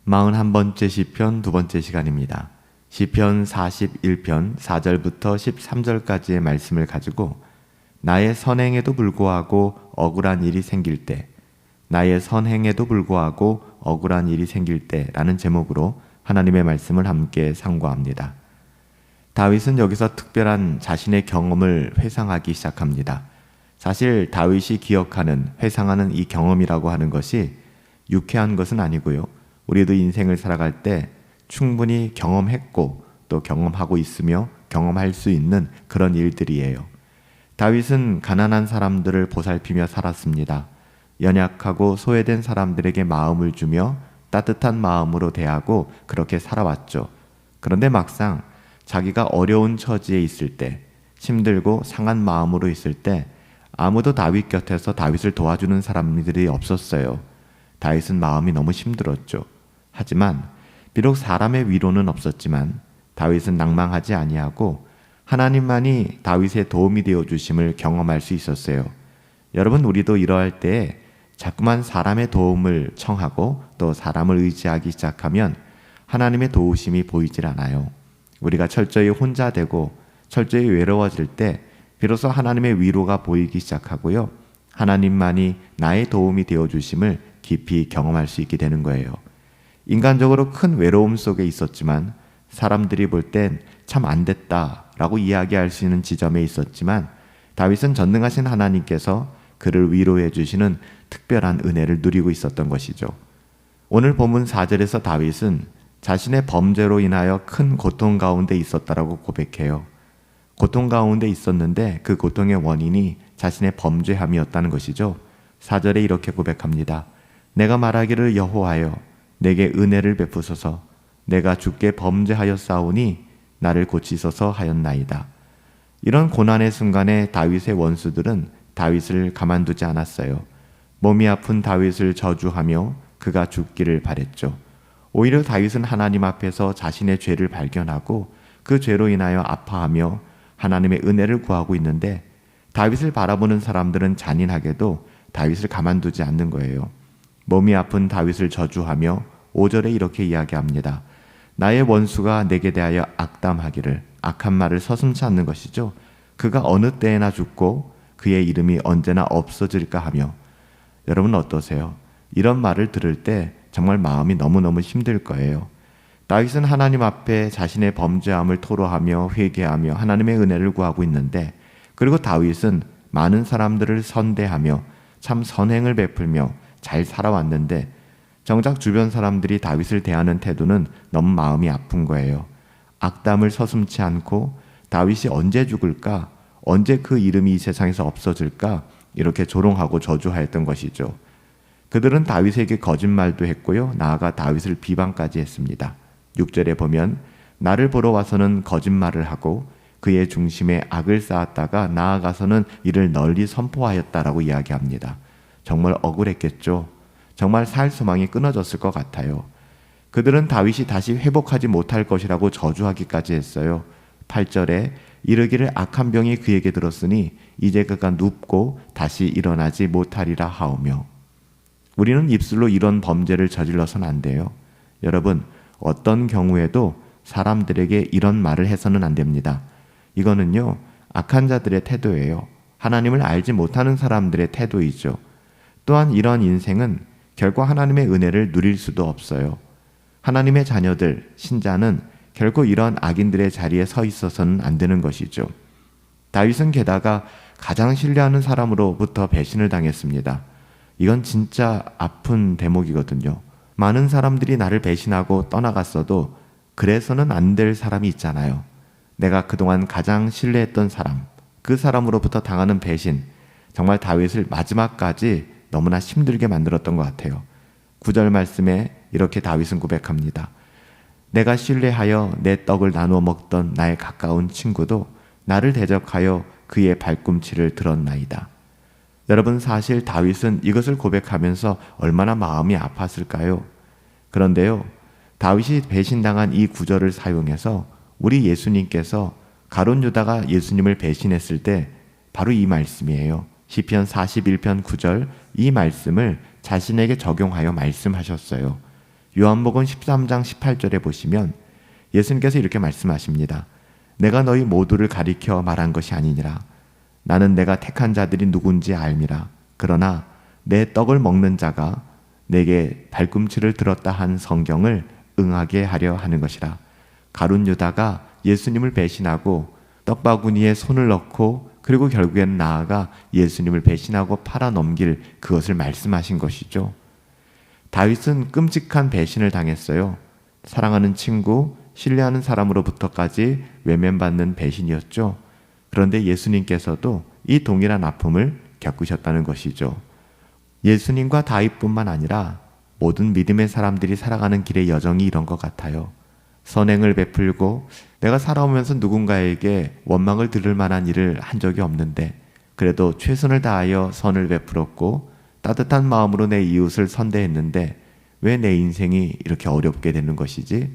41번째 시편 두 번째 시간입니다. 시편 41편 4절부터 13절까지의 말씀을 가지고 나의 선행에도 불구하고 억울한 일이 생길 때, 나의 선행에도 불구하고 억울한 일이 생길 때라는 제목으로 하나님의 말씀을 함께 상고합니다. 다윗은 여기서 특별한 자신의 경험을 회상하기 시작합니다. 사실 다윗이 기억하는, 회상하는 이 경험이라고 하는 것이 유쾌한 것은 아니고요. 우리도 인생을 살아갈 때 충분히 경험했고 또 경험하고 있으며 경험할 수 있는 그런 일들이에요. 다윗은 가난한 사람들을 보살피며 살았습니다. 연약하고 소외된 사람들에게 마음을 주며 따뜻한 마음으로 대하고 그렇게 살아왔죠. 그런데 막상 자기가 어려운 처지에 있을 때, 힘들고 상한 마음으로 있을 때 아무도 다윗 곁에서 다윗을 도와주는 사람들이 없었어요. 다윗은 마음이 너무 힘들었죠. 하지만 비록 사람의 위로는 없었지만 다윗은 낭망하지 아니하고 하나님만이 다윗의 도움이 되어 주심을 경험할 수 있었어요. 여러분, 우리도 이러할 때에 자꾸만 사람의 도움을 청하고 또 사람을 의지하기 시작하면 하나님의 도우심이 보이질 않아요. 우리가 철저히 혼자 되고 철저히 외로워질 때 비로소 하나님의 위로가 보이기 시작하고요. 하나님만이 나의 도움이 되어 주심을 깊이 경험할 수 있게 되는 거예요. 인간적으로 큰 외로움 속에 있었지만 사람들이 볼 땐 참 안 됐다라고 이야기할 수 있는 지점에 있었지만 다윗은 전능하신 하나님께서 그를 위로해 주시는 특별한 은혜를 누리고 있었던 것이죠. 오늘 본문 4절에서 다윗은 자신의 범죄로 인하여 큰 고통 가운데 있었다라고 고백해요. 고통 가운데 있었는데 그 고통의 원인이 자신의 범죄함이었다는 것이죠. 4절에 이렇게 고백합니다. 내가 말하기를 여호와여 내게 은혜를 베푸소서. 내가 주께 범죄하였사오니 나를 고치소서 하였나이다. 이런 고난의 순간에 다윗의 원수들은 다윗을 가만두지 않았어요. 몸이 아픈 다윗을 저주하며 그가 죽기를 바랬죠. 오히려 다윗은 하나님 앞에서 자신의 죄를 발견하고 그 죄로 인하여 아파하며 하나님의 은혜를 구하고 있는데 다윗을 바라보는 사람들은 잔인하게도 다윗을 가만두지 않는 거예요. 몸이 아픈 다윗을 저주하며 5절에 이렇게 이야기합니다. 나의 원수가 내게 대하여 악담하기를, 악한 말을 서슴지 않는 것이죠. 그가 어느 때에나 죽고 그의 이름이 언제나 없어질까 하며. 여러분 어떠세요? 이런 말을 들을 때 정말 마음이 너무너무 힘들 거예요. 다윗은 하나님 앞에 자신의 범죄함을 토로하며 회개하며 하나님의 은혜를 구하고 있는데, 그리고 다윗은 많은 사람들을 선대하며 참 선행을 베풀며 잘 살아왔는데 정작 주변 사람들이 다윗을 대하는 태도는 너무 마음이 아픈 거예요. 악담을 서슴지 않고 다윗이 언제 죽을까? 언제 그 이름이 이 세상에서 없어질까? 이렇게 조롱하고 저주하였던 것이죠. 그들은 다윗에게 거짓말도 했고요. 나아가 다윗을 비방까지 했습니다. 6절에 보면 나를 보러 와서는 거짓말을 하고 그의 중심에 악을 쌓았다가 나아가서는 이를 널리 선포하였다라고 이야기합니다. 정말 억울했겠죠. 정말 살 소망이 끊어졌을 것 같아요. 그들은 다윗이 다시 회복하지 못할 것이라고 저주하기까지 했어요. 8절에 이르기를 악한 병이 그에게 들었으니 이제 그가 눕고 다시 일어나지 못하리라 하오며. 우리는 입술로 이런 범죄를 저질러서는 안 돼요. 여러분, 어떤 경우에도 사람들에게 이런 말을 해서는 안 됩니다. 이거는요, 악한 자들의 태도예요. 하나님을 알지 못하는 사람들의 태도이죠. 또한 이런 인생은 결코 하나님의 은혜를 누릴 수도 없어요. 하나님의 자녀들, 신자는 결코 이런 악인들의 자리에 서 있어서는 안 되는 것이죠. 다윗은 게다가 가장 신뢰하는 사람으로부터 배신을 당했습니다. 이건 진짜 아픈 대목이거든요. 많은 사람들이 나를 배신하고 떠나갔어도 그래서는 안 될 사람이 있잖아요. 내가 그동안 가장 신뢰했던 사람, 그 사람으로부터 당하는 배신, 정말 다윗을 마지막까지 너무나 힘들게 만들었던 것 같아요. 9절 말씀에 이렇게 다윗은 고백합니다. 내가 신뢰하여 내 떡을 나누어 먹던 나의 가까운 친구도 나를 대적하여 그의 발꿈치를 들었나이다. 여러분, 사실 다윗은 이것을 고백하면서 얼마나 마음이 아팠을까요? 그런데요, 다윗이 배신당한 이 구절을 사용해서 우리 예수님께서 가룟 유다가 예수님을 배신했을 때 바로 이 말씀이에요. 시편 41편 9절 이 말씀을 자신에게 적용하여 말씀하셨어요. 요한복음 13장 18절에 보시면 예수님께서 이렇게 말씀하십니다. 내가 너희 모두를 가리켜 말한 것이 아니니라. 나는 내가 택한 자들이 누군지 알미라. 그러나 내 떡을 먹는 자가 내게 발꿈치를 들었다 한 성경을 응하게 하려 하는 것이라. 가룟 유다가 예수님을 배신하고 떡바구니에 손을 넣고 그리고 결국엔 나아가 예수님을 배신하고 팔아넘길 그것을 말씀하신 것이죠. 다윗은 끔찍한 배신을 당했어요. 사랑하는 친구, 신뢰하는 사람으로부터까지 외면받는 배신이었죠. 그런데 예수님께서도 이 동일한 아픔을 겪으셨다는 것이죠. 예수님과 다윗뿐만 아니라 모든 믿음의 사람들이 살아가는 길의 여정이 이런 것 같아요. 선행을 베풀고 내가 살아오면서 누군가에게 원망을 들을 만한 일을 한 적이 없는데 그래도 최선을 다하여 선을 베풀었고 따뜻한 마음으로 내 이웃을 선대했는데 왜 내 인생이 이렇게 어렵게 되는 것이지?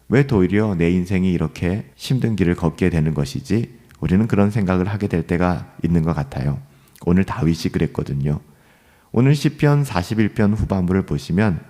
왜 도리어 내 인생이 이렇게 힘든 길을 걷게 되는 것이지? 우리는 그런 생각을 하게 될 때가 있는 것 같아요. 오늘 다윗이 그랬거든요. 오늘 시편 41편 후반부를 보시면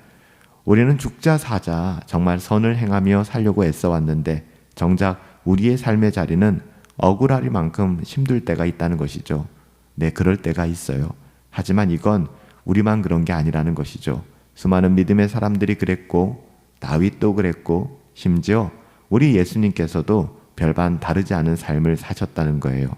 우리는 죽자 사자 정말 선을 행하며 살려고 애써왔는데 정작 우리의 삶의 자리는 억울하리만큼 힘들 때가 있다는 것이죠. 네, 그럴 때가 있어요. 하지만 이건 우리만 그런 게 아니라는 것이죠. 수많은 믿음의 사람들이 그랬고 다윗도 그랬고 심지어 우리 예수님께서도 별반 다르지 않은 삶을 사셨다는 거예요.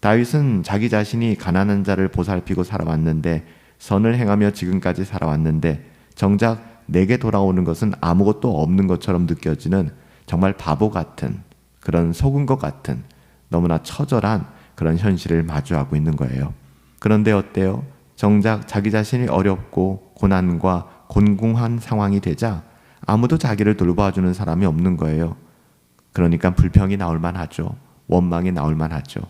다윗은 자기 자신이 가난한 자를 보살피고 살아왔는데 선을 행하며 지금까지 살아왔는데 정작 내게 돌아오는 것은 아무것도 없는 것처럼 느껴지는 정말 바보 같은 그런 속은 것 같은 너무나 처절한 그런 현실을 마주하고 있는 거예요. 그런데 어때요? 정작 자기 자신이 어렵고 고난과 곤궁한 상황이 되자 아무도 자기를 돌봐주는 사람이 없는 거예요. 그러니까 불평이 나올 만하죠. 원망이 나올 만하죠.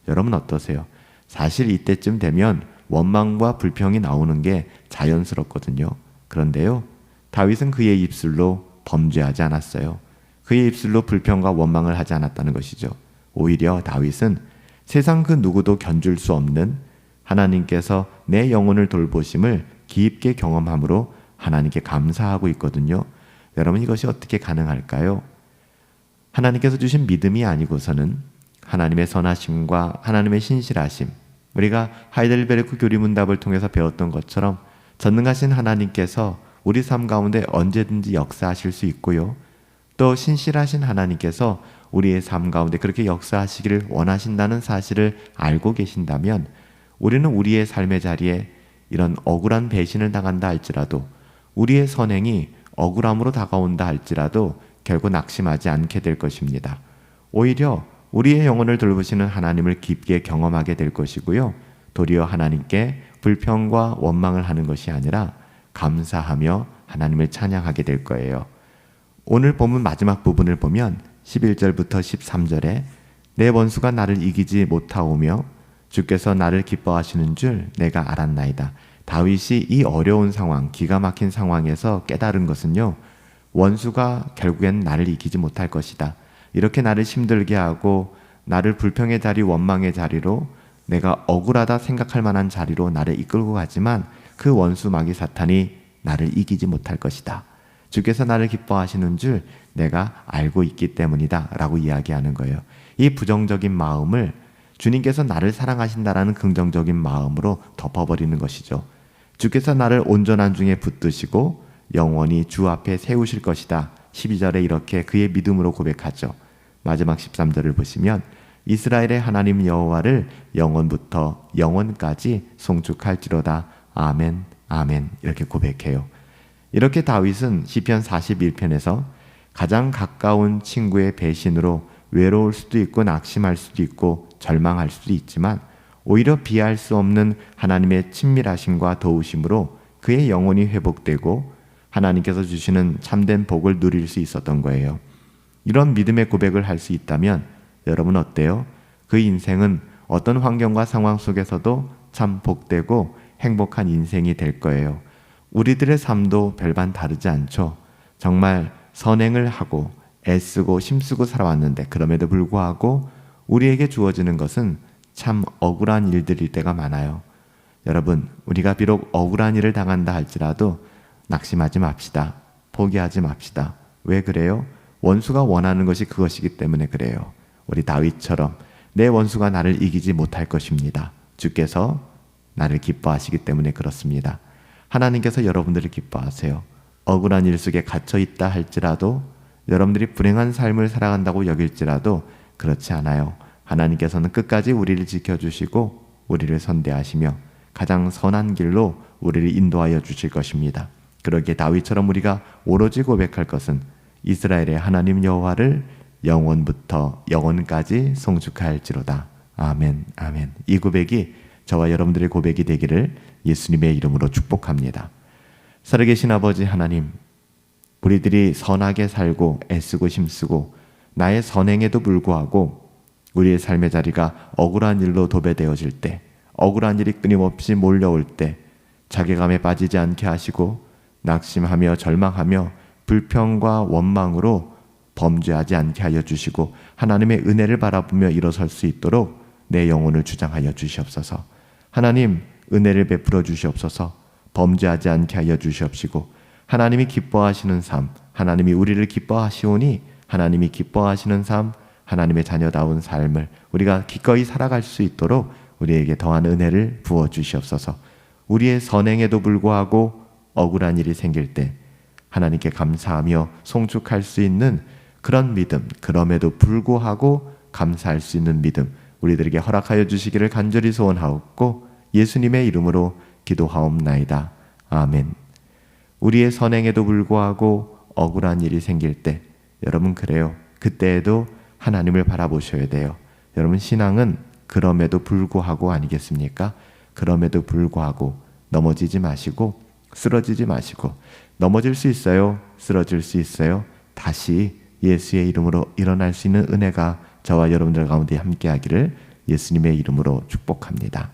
여러분 어떠세요? 사실 이때쯤 되면 원망과 불평이 나오는 게 자연스럽거든요. 그런데요, 다윗은 그의 입술로 범죄하지 않았어요. 그의 입술로 불평과 원망을 하지 않았다는 것이죠. 오히려 다윗은 세상 그 누구도 견줄 수 없는 하나님께서 내 영혼을 돌보심을 깊게 경험함으로 하나님께 감사하고 있거든요. 여러분 이것이 어떻게 가능할까요? 하나님께서 주신 믿음이 아니고서는 하나님의 선하심과 하나님의 신실하심, 우리가 하이델베르크 교리문답을 통해서 배웠던 것처럼 전능하신 하나님께서 우리 삶 가운데 언제든지 역사하실 수 있고요. 또 신실하신 하나님께서 우리의 삶 가운데 그렇게 역사하시기를 원하신다는 사실을 알고 계신다면 우리는 우리의 삶의 자리에 이런 억울한 배신을 당한다 할지라도 우리의 선행이 억울함으로 다가온다 할지라도 결국 낙심하지 않게 될 것입니다. 오히려 우리의 영혼을 돌보시는 하나님을 깊게 경험하게 될 것이고요. 도리어 하나님께 불평과 원망을 하는 것이 아니라 감사하며 하나님을 찬양하게 될 거예요. 오늘 본문 마지막 부분을 보면 11절부터 13절에 내 원수가 나를 이기지 못하오며 주께서 나를 기뻐하시는 줄 내가 알았나이다. 다윗이 이 어려운 상황, 기가 막힌 상황에서 깨달은 것은요, 원수가 결국엔 나를 이기지 못할 것이다. 이렇게 나를 힘들게 하고 나를 불평의 자리, 원망의 자리로 내가 억울하다 생각할 만한 자리로 나를 이끌고 가지만 그 원수 마귀 사탄이 나를 이기지 못할 것이다. 주께서 나를 기뻐하시는 줄 내가 알고 있기 때문이다 라고 이야기하는 거예요. 이 부정적인 마음을 주님께서 나를 사랑하신다라는 긍정적인 마음으로 덮어버리는 것이죠. 주께서 나를 온전한 중에 붙드시고 영원히 주 앞에 세우실 것이다. 12절에 이렇게 그의 믿음으로 고백하죠. 마지막 13절을 보시면 이스라엘의 하나님 여호와를 영원부터 영원까지 송축할지로다. 아멘 아멘 이렇게 고백해요. 이렇게 다윗은 시편 41편에서 가장 가까운 친구의 배신으로 외로울 수도 있고 낙심할 수도 있고 절망할 수도 있지만 오히려 비할 수 없는 하나님의 친밀하심과 도우심으로 그의 영혼이 회복되고 하나님께서 주시는 참된 복을 누릴 수 있었던 거예요. 이런 믿음의 고백을 할 수 있다면 여러분 어때요? 그 인생은 어떤 환경과 상황 속에서도 참 복되고 행복한 인생이 될 거예요. 우리들의 삶도 별반 다르지 않죠. 정말 선행을 하고 애쓰고 힘쓰고 살아왔는데 그럼에도 불구하고 우리에게 주어지는 것은 참 억울한 일들일 때가 많아요. 여러분, 우리가 비록 억울한 일을 당한다 할지라도 낙심하지 맙시다. 포기하지 맙시다. 왜 그래요? 원수가 원하는 것이 그것이기 때문에 그래요. 우리 다윗처럼 내 원수가 나를 이기지 못할 것입니다. 주께서 나를 기뻐하시기 때문에 그렇습니다. 하나님께서 여러분들을 기뻐하세요. 억울한 일 속에 갇혀 있다 할지라도, 여러분들이 불행한 삶을 살아간다고 여길지라도 그렇지 않아요. 하나님께서는 끝까지 우리를 지켜주시고 우리를 선대하시며 가장 선한 길로 우리를 인도하여 주실 것입니다. 그러기에 다윗처럼 우리가 오로지 고백할 것은 이스라엘의 하나님 여호와를 영원부터 영원까지 송축하할지로다. 아멘, 아멘. 이 고백이 저와 여러분들의 고백이 되기를 예수님의 이름으로 축복합니다. 살아계신 아버지 하나님, 우리들이 선하게 살고 애쓰고 힘쓰고 나의 선행에도 불구하고 우리의 삶의 자리가 억울한 일로 도배되어질 때, 억울한 일이 끊임없이 몰려올 때 자괴감에 빠지지 않게 하시고 낙심하며 절망하며 불평과 원망으로 범죄하지 않게 하여 주시고 하나님의 은혜를 바라보며 일어설 수 있도록 내 영혼을 주장하여 주시옵소서. 하나님, 은혜를 베풀어 주시옵소서. 범죄하지 않게 하여 주시옵시고 하나님이 기뻐하시는 삶, 하나님이 우리를 기뻐하시오니 하나님이 기뻐하시는 삶, 하나님의 자녀다운 삶을 우리가 기꺼이 살아갈 수 있도록 우리에게 더한 은혜를 부어 주시옵소서. 우리의 선행에도 불구하고 억울한 일이 생길 때 하나님께 감사하며 송축할 수 있는 그런 믿음, 그럼에도 불구하고 감사할 수 있는 믿음 우리들에게 허락하여 주시기를 간절히 소원하옵고 예수님의 이름으로 기도하옵나이다. 아멘. 우리의 선행에도 불구하고 억울한 일이 생길 때 여러분 그래요. 그때에도 하나님을 바라보셔야 돼요. 여러분 신앙은 그럼에도 불구하고 아니겠습니까? 그럼에도 불구하고 넘어지지 마시고 쓰러지지 마시고 넘어질 수 있어요. 쓰러질 수 있어요. 다시 예수의 이름으로 일어날 수 있는 은혜가 저와 여러분들 가운데 함께하기를 예수님의 이름으로 축복합니다.